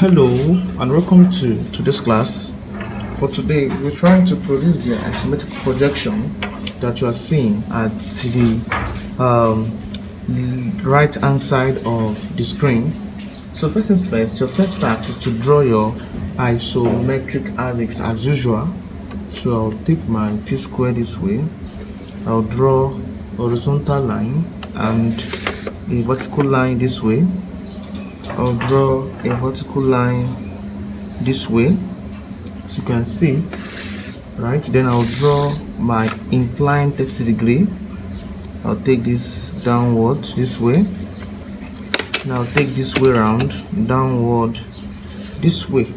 Hello and welcome to this class. For today, we're trying to produce the isometric projection that you are seeing at the right hand side of the screen. So first things first, your first task is to draw your isometric axis as usual. So I'll take my t-square this way. I'll draw a horizontal line and a vertical line this way. I'll draw a vertical line this way, so you can see, right? Then I'll draw my inclined 30 degree. I'll take this downward this way. Now I'll take this way around, downward this way.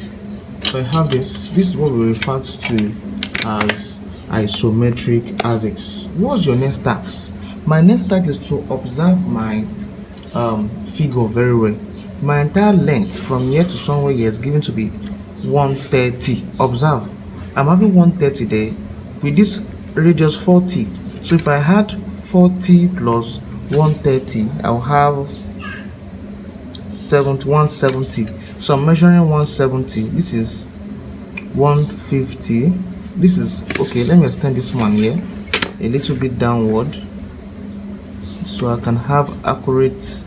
So I have this. This is what we refer to as isometric axis. What's your next task? My next task is to observe my figure very well. My entire length from here to somewhere here is given to be 130. Observe, I'm having 130 there with this radius 40. So if I had 40 plus 130, I'll have 170. So I'm measuring 170. This is 150. This is okay. Let me extend this one here a little bit downward so I can have accurate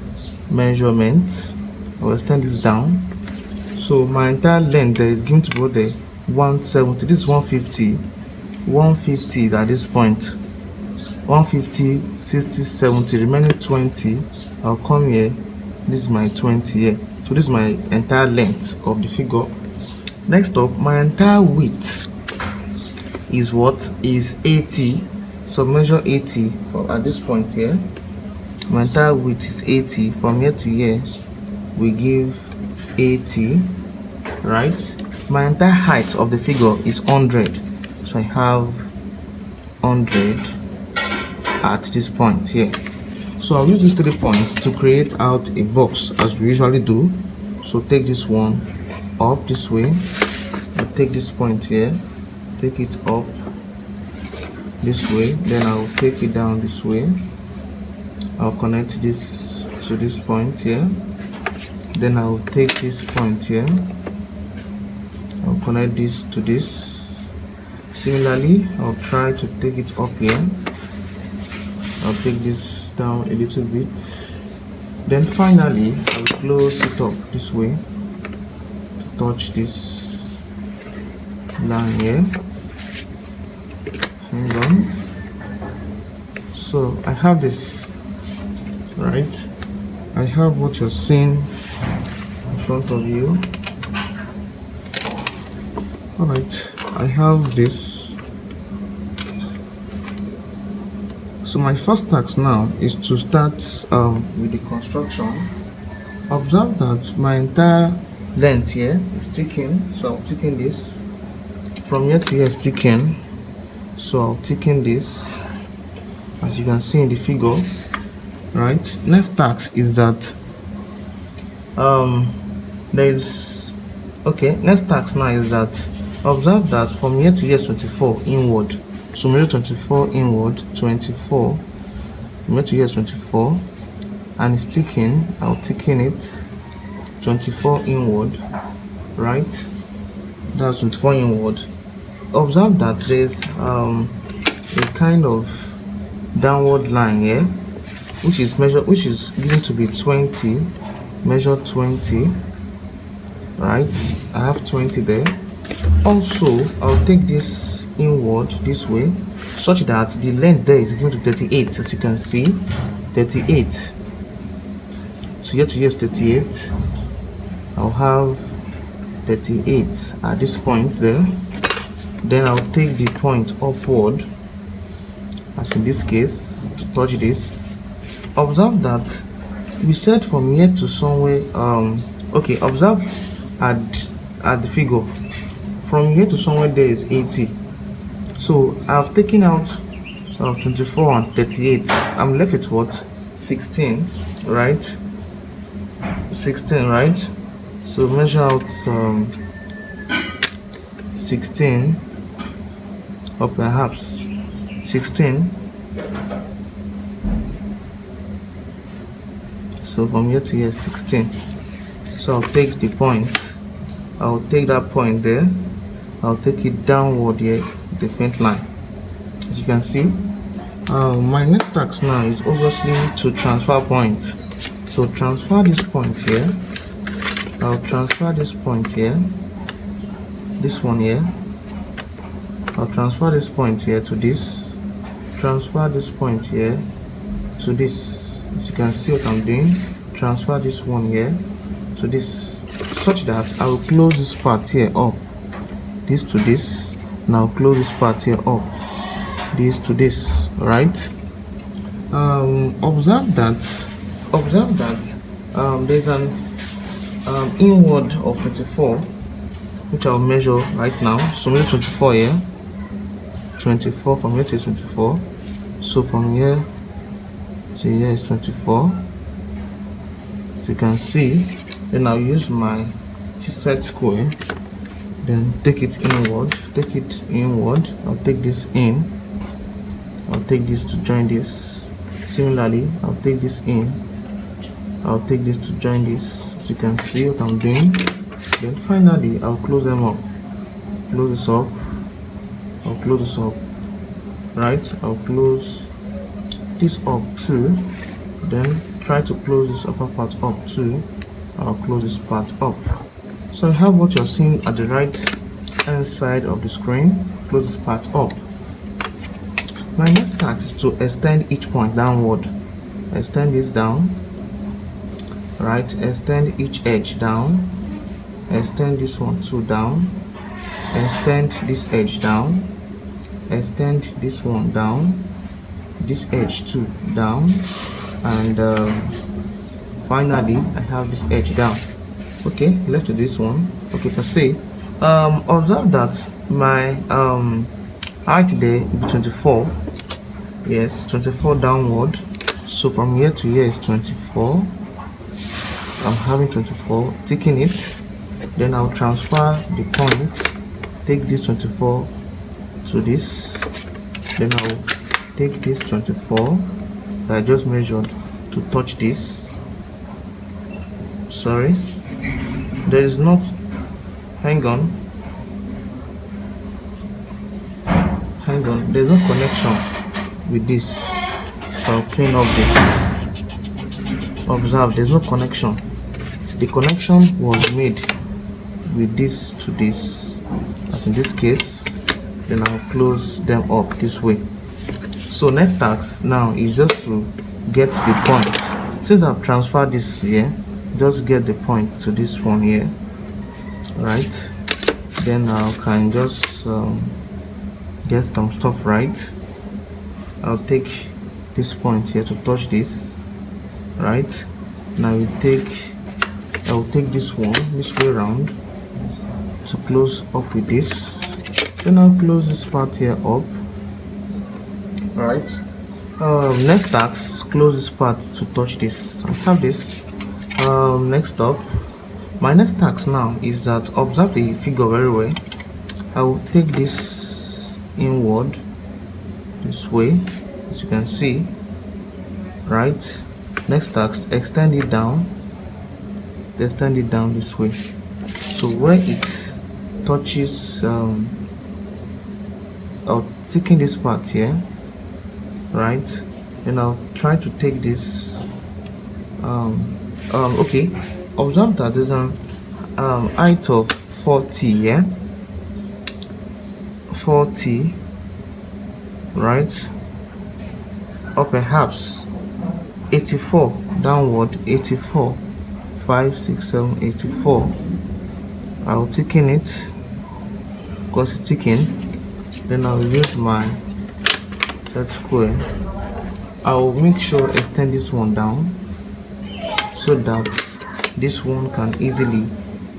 measurement. I'll extend this down. So my entire length there is given to go there 170. This is 150. 150 is at this point. 150, 60, 70, remaining 20. I'll come here. This is my 20 here. So this is my entire length of the figure. Next up, my entire width is what? Is 80. So measure 80 for at this point here. My entire width is 80. From here to here we give 80, right? My entire height of the figure is 100, so I have 100 at this point here. So I'll use these 3 points to create out a box as we usually do. So take this one up this way. I'll take this point here, take it up this way, then I'll take it down this way. I'll connect this to this point here. Then I'll take this point here. I'll connect this to this. Similarly, I'll try to take it up here. I'll take this down a little bit. Then finally, I'll close it up this way to touch this line here. Hang on. So I have this, right? I have what you're seeing in front of you. Alright, I have this. So my first task now is to start with the construction. Observe that my entire length here is ticking, so I'm ticking this. From here to here is ticking, so I'll ticking this, as you can see in the figure. Right, next task is that next task now is that observe that from here to here is 24 inward. So measure 24 inward, 24 from here to here is 24, and it's ticking. I'll ticking it 24 inward, right? That's 24 inward. Observe that there's a kind of downward line here, which is given to be 20. Measure 20, right? I have 20 there. Also, I'll take this inward this way such that the length there is given to 38, as you can see, 38. So here to here is 38. I'll have 38 at this point there. Then I'll take the point upward, as in this case, to touch this. Observe that we said from here to somewhere. Okay, observe at the figure. From here to somewhere there is 80. So I've taken out 24 and 38. I'm left with what? 16, right? 16, right? So measure out 16, or perhaps 16. So from here to here 16. So I'll take the point I'll take that point there, I'll take it downward here, the faint line. As you can see, my next task now is obviously to transfer point. So transfer this point here, I'll transfer this point here, this one here, I'll transfer this point here to this, transfer this point here to this. As you can see what I'm doing, transfer this one here to this, such that I will close this part here up, this to this. Now close this part here up, this to this, right? Observe that there's an inward of 24, which I'll measure right now. So measure 24 here, 24 from here to 24. So from here to here is 24. As you can see, then I'll use my set square, then take it inward, I'll take this in, I'll take this to join this. Similarly, I'll take this in, I'll take this to join this. As you can see what I'm doing. Then finally I'll close them up, close this up, I'll close this up, right? I'll close this up too, then try to close this upper part up too. I'll close this part up. So I have what you're seeing at the right hand side of the screen. Close this part up. My next task is to extend each point downward. Extend this down, right? Extend each edge down, extend this one too down, extend this edge down, extend this one down, this edge too down, and finally I have this edge down. Okay, left to this one. Okay, per se, observe that my height there will be 24. Yes, 24 downward. So from here to here is 24. I'm having 24, taking it, then I'll transfer the point, take this 24 to this, then I'll take this 24 that I just measured to touch this. Sorry, there is not, hang on, there's no connection with this. So I'll clean up this. Observe, there's no connection. The connection was made with this to this, as in this case. Then I'll close them up this way. So next task now is just to get the point. Since I've transferred this here, just get the point to this one here, right? Then I can just get some stuff right. I'll take this point here to touch this, right? Now I'll take this one this way around to close up with this. Then I'll close this part here up, right? Next task, close this part to touch this. I have this. Next up, my next task now is that, observe the figure very well. I will take this inward this way, as you can see, right? Next task, extend it down this way. So where it touches, I'll taking this part here, right? And I'll try to take this. Okay, observe that there's an height of 40, yeah, 40, right? Or perhaps 84 downward, 84, 5, 6, 7, 84. I'll ticken it because it's ticking. Then I'll use my set square. I'll make sure extend this one down so that this one can easily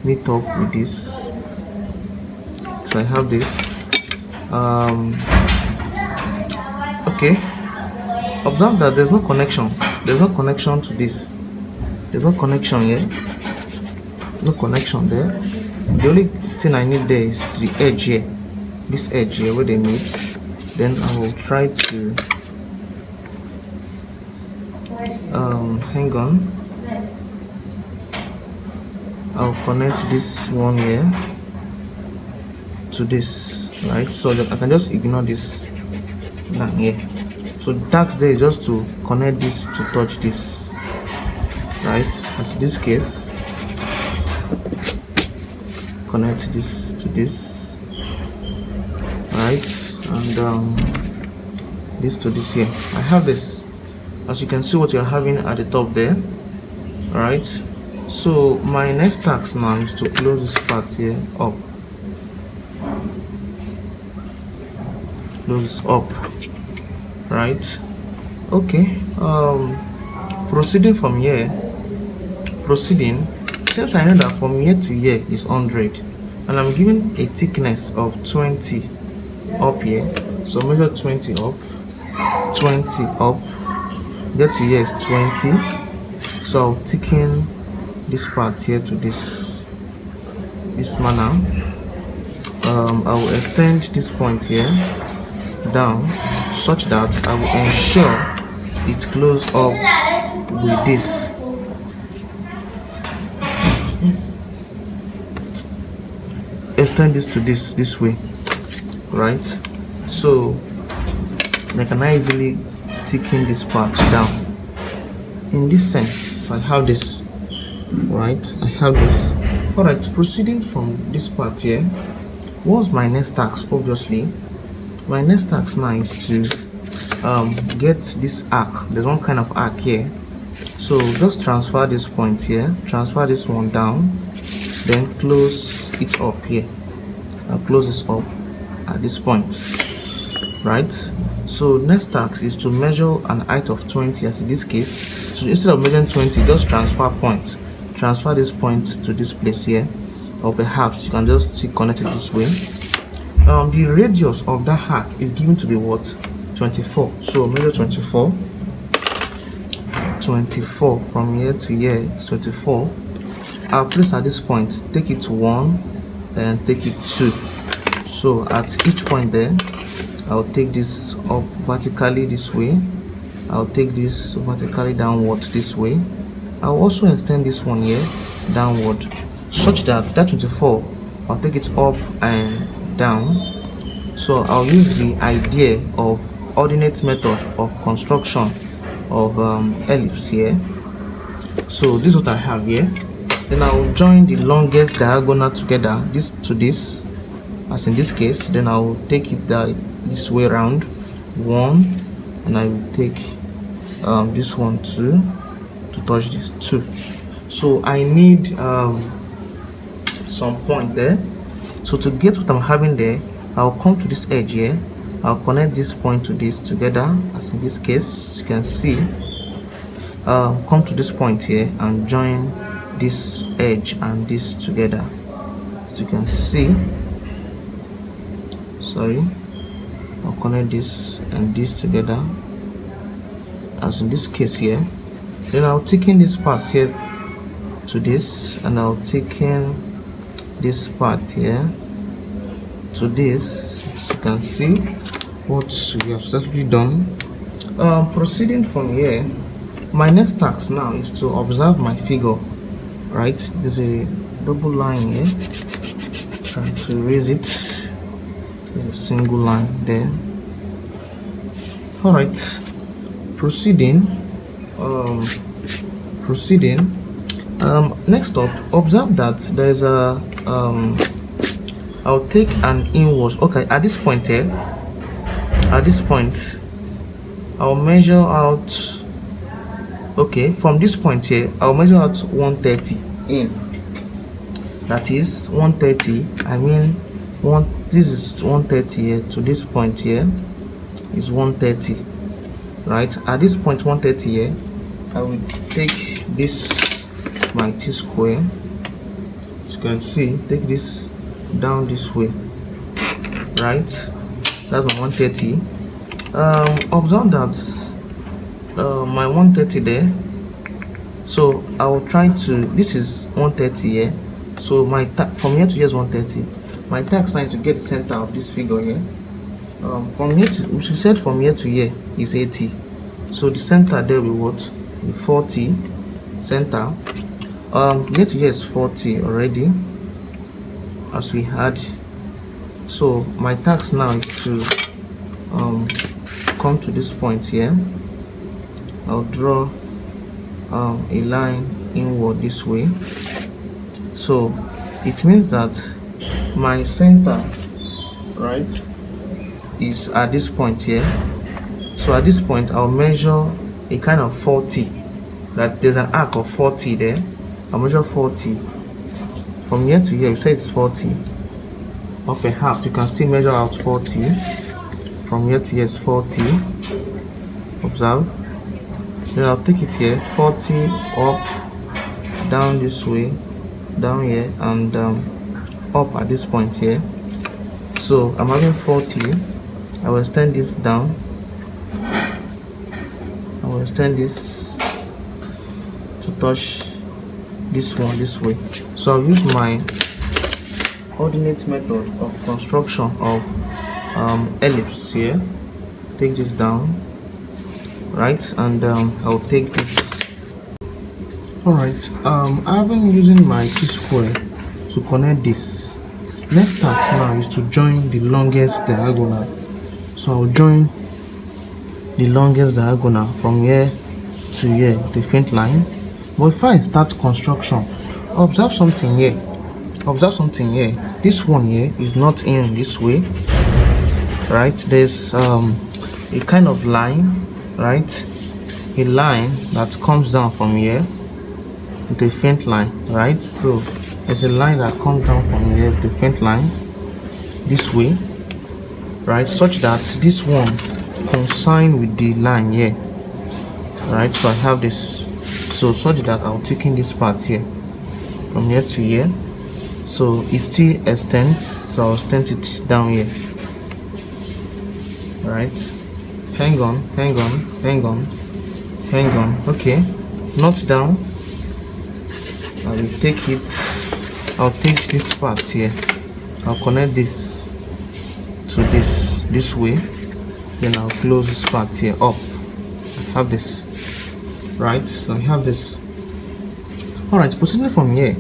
meet up with this. So I have this. Okay, observe that there's no connection to this. There's no connection here, no connection there. The only thing I need there is the edge here, this edge here where they meet. Then I will try to hang on, I'll connect this one here to this, right? So that I can just ignore this line here. So the task there is just to connect this to touch this, right? As in this case, connect this to this, right? And this to this here. I have this, as you can see what you're having at the top there, right? So my next task now is to close this part here up, close this up, right? Okay, proceeding from here, since I know that from here to here is 100 and I'm given a thickness of 20 up here, so measure 20 up, 20 up, get to here is 20. So I'll thicken this part here to this manner. I will extend this point here down such that I will ensure it close up with this. Extend this to this way, right? So I can easily thicken this part down. In this sense, I have this, right? I have this. All right, proceeding from this part here, what's my next task? Obviously my next task now is to get this arc. There's one kind of arc here, so just transfer this point here, transfer this one down, then close it up here. I'll close this up at this point, right? So next task is to measure an height of 20, as in this case. So instead of measuring 20, just transfer this point to this place here, or perhaps you can just connect it this way. The radius of that arc is given to be what? 24. So measure 24 from here to here is 24. I'll place at this point, take it to 1 and take it 2. So at each point there, I'll take this up vertically this way, I'll take this vertically downward this way. I'll also extend this one here downward, such that 24, I'll take it up and down. So I'll use the idea of ordinate method of construction of ellipse here. So this is what I have here. Then I'll join the longest diagonal together, this to this, as in this case. Then I'll take it this way around, 1, and I will take this one too to touch this 2. So I need some point there. So to get what I'm having there, I'll come to this edge here, I'll connect this point to this together, as in this case. You can see come to this point here and join this edge and this together, as you can see. Sorry, I'll connect this and this together, as in this case here. Then I'll thicken this part here to this, and I'll thicken this part here to this, as you can see what we have successfully done. Proceeding from here, my next task now is to observe my figure, right? There's a double line here, try to erase it. There's a single line there. All right, proceeding. Next up, observe that there's a I'll take an inwards. Okay, at this point here, I'll measure out. Okay, from this point here, I'll measure out 130 in. That is 130. I mean, this is 130 here to this point here is 130, right? At this point 130 here, I will take this my t-square, as you can see, take this down this way, right? That's my 130. Observe that my 130 there, so I will try to, this is 130 here, so my from here to here is 130. My task now is to get the center of this figure here. From here to, which we said from here to here is 80, so the center there will what? 40 center. Year to year is 40 already, as we had. So my task now is to come to this point here. I'll draw a line inward this way. So it means that my center, right, is at this point here. So at this point I'll measure a kind of 40, that there's an arc of 40 there. I'll measure 40 from here to here. We say it's 40, or perhaps you can still measure out 40 from here to here. Is 40. Observe. Then I'll take it here, 40 up, down this way, down here, and up at this point here. So I'm having 40. I will extend this down. I will extend this to touch this one this way. So I'll use my ordinate method of construction of ellipse here. Take this down, right, and I'll take this. Alright, I've been using my T-square to connect this. Next task now is to join the longest diagonal. So I'll join the longest diagonal from here to here, the faint line. But before I start construction, observe something here. Observe something here. This one here is not in this way, right? There's a kind of line, right? A line that comes down from here with a faint line, right? So there's a line that comes down from here with a faint line this way, right? Such that this one coincide with the line here, right? So I have this, so such that I'll take in this part here from here to here. So it still extends, so I'll extend it down here, right? Hang on, hang on, hang on, hang on. Okay, not down. I will take it. I'll take this part here. I'll connect this to this way. Then I'll close this part here up. I have this, right? So I have this. All right, proceeding from here.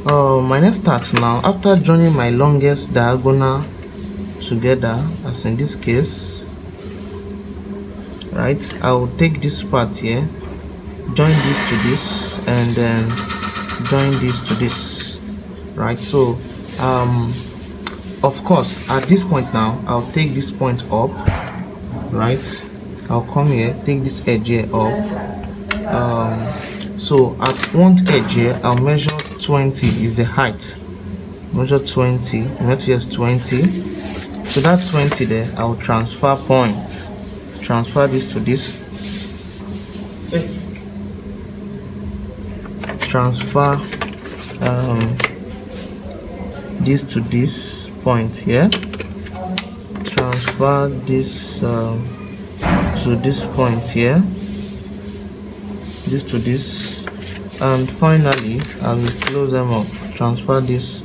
My next task now, after joining my longest diagonal together, as in this case, right, I will take this part here, join this to this, and then join this to this, right? So of course at this point now I'll take this point up, right? I'll come here, take this edge here up. So at one edge here I'll measure 20 is the height. Measure 20, measure 20. So that 20 there, I'll transfer point, transfer this to this, transfer this to this point here, transfer this to this point here, this to this, and finally I will close them up, transfer this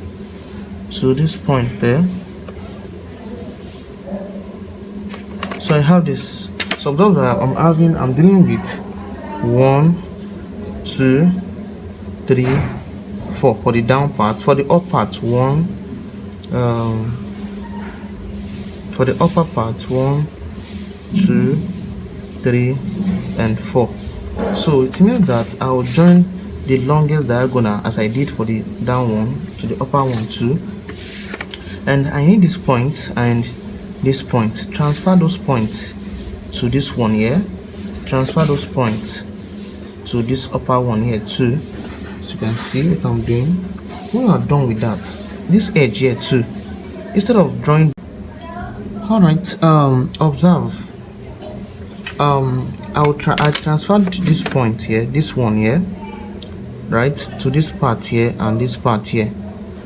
to this point there. So I have this. So observe that I'm dealing with 1, 2, 3, 4 for the down part. For the up part, 1, for the upper part, 1, 2, 3, and 4. So it means that I will join the longest diagonal as I did for the down one to the upper one too, and I need this point and this point. Transfer those points to this one here, transfer those points to this upper one here too. So you can see what I'm doing. When you are done with that, this edge here too, instead of drawing, all right, observe, I transferred this point here, this one here, right, to this part here and this part here,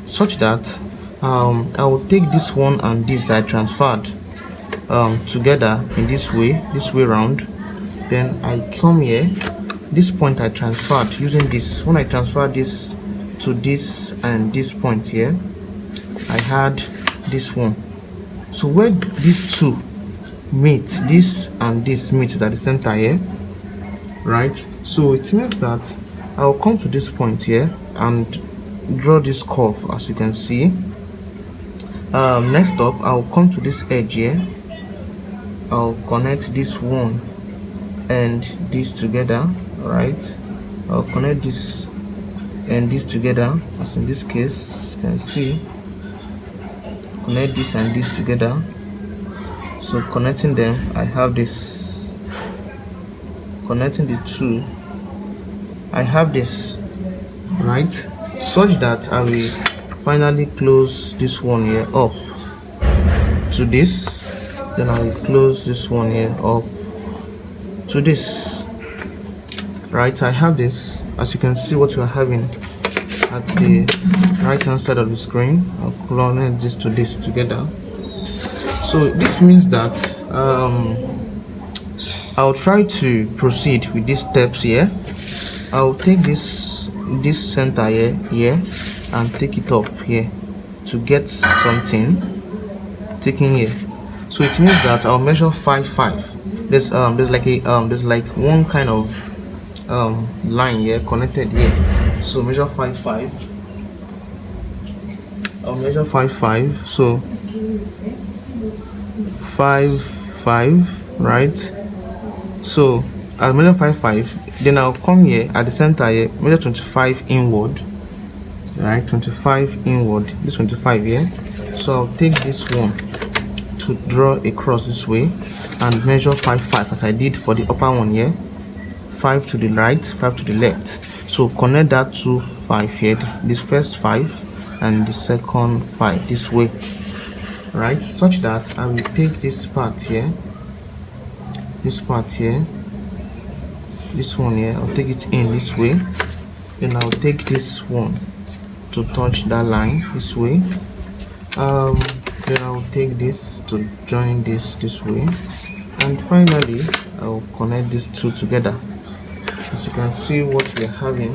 such that I will take this one and this I transferred together in this way round. Then I come here, this point I transferred using this. When I transfer this to this and this point here, I had this one. So where these two meet, this and this meet is at the center here, right? So it means that I'll come to this point here and draw this curve, as you can see. Next up, I'll come to this edge here. I'll connect this one and this together. Right, I'll connect this and this together, as in this case you can see, connect this and this together. So connecting them, I have this, connecting the two, I have this, right, such that I will finally close this one here up to this, then I will close this one here up to this. Right, I have this, as you can see what we are having at the right hand side of the screen. I'll connect this to this together. So this means that I'll try to proceed with these steps here. I'll take this center here and take it up here to get something taken here. So it means that I'll measure 5 5. There's like one kind of line here connected here, so measure 5 5. I'll measure 5 5, so 5 5, right? So I'll measure 5 5, then I'll come here at the center here, measure 25 inward, right? 25 inward, this 25 here. So I'll take this one to draw across this way and measure 5 5 as I did for the upper one here. 5 to the right, 5 to the left. So connect that to 5 here, this first 5 and the second 5 this way, right? Such that I will take this part here, this one here, I'll take it in this way. Then I'll take this one to touch that line this way. Then I'll take this to join this way, and finally I'll connect these two together. As you can see what we're having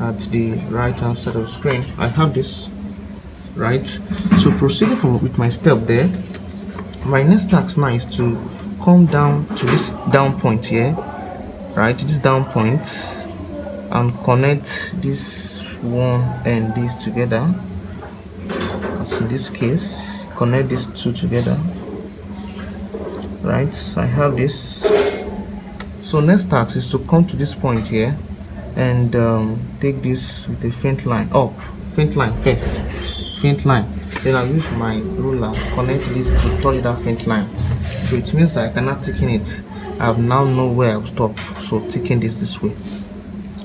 at the right hand side of the screen, I have this, right? So proceeding with my step there, my next task now is to come down to this down point here, right? This down point, and connect this one and this together. As in this case, connect these two together, right? So I have this. So next task is to come to this point here and take this with a faint line up, faint line first, faint line. Then I'll use my ruler, connect this to touch that faint line. So it means that I cannot thicken it. I have now know where I'll stop. So thicken this way,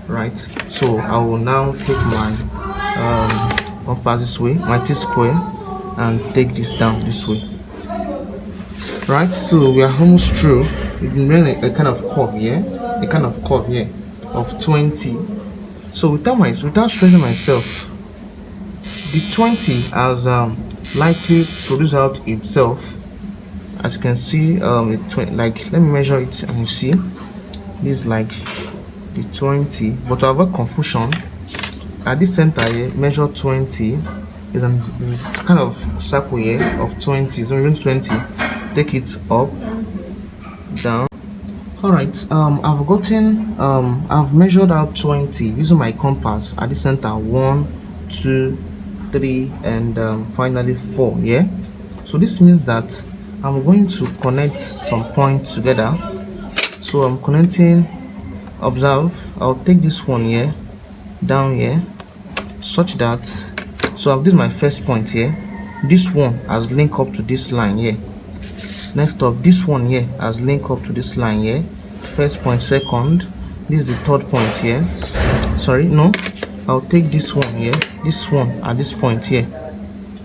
right? So I will now take my compass this way, my T-square, and take this down this way, right? So we are almost through. It remains a kind of curve here, of 20. So without stressing myself, the 20 has likely produced out itself. As you can see, like, let me measure it and you see this is like the 20, but to avoid confusion, at this center here, measure 20 is kind of circle here of 20. So 20, take it up, down. All right, I've measured out 20 using my compass at the center, 1 2 3 and finally 4. Yeah, so this means that I'm going to connect some points together. So I'm connecting, observe, I'll take this one here down here, such that, so this is my first point here, this one has linked up to this line here. Next up, this one here has linked up to this line here. First point, second, this is the third point here. Sorry, no, I'll take this one here, this one at this point here,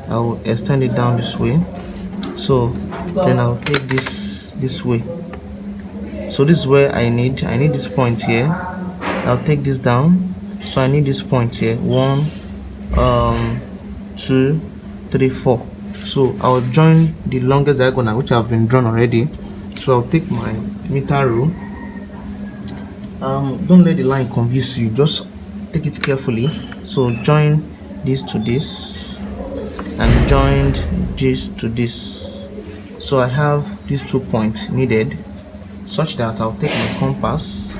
I will extend it down this way. So then I'll take this way. So this is where I need this point here. I'll take this down. So I need this point here, 1 2 3 4. So I'll join the longest diagonal which have been drawn already. So I'll take my meter rule. Don't let the line confuse you, just take it carefully. So join this to this and join this to this. So I have these 2 points needed, such that I'll take my compass,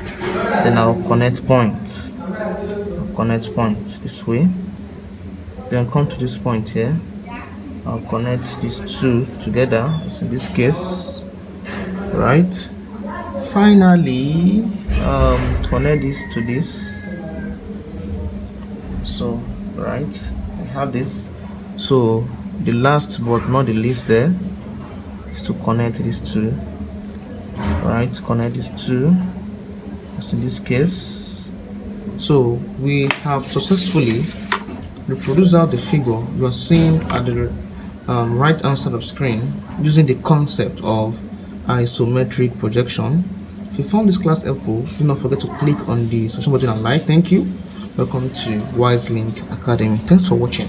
then I'll connect points. connect point this way, then come to this point here. I'll connect these two together, as in this case, right? Finally, connect this to this. So right, I have this. So the last but not the least there is to connect these two, right? Connect these two, as in this case. So we have successfully reproduced out the figure you are seeing at the right hand side of screen using the concept of isometric projection. If you found this class helpful, do not forget to click on the social button and like. Thank you. Welcome to Wise Link Academy. Thanks for watching.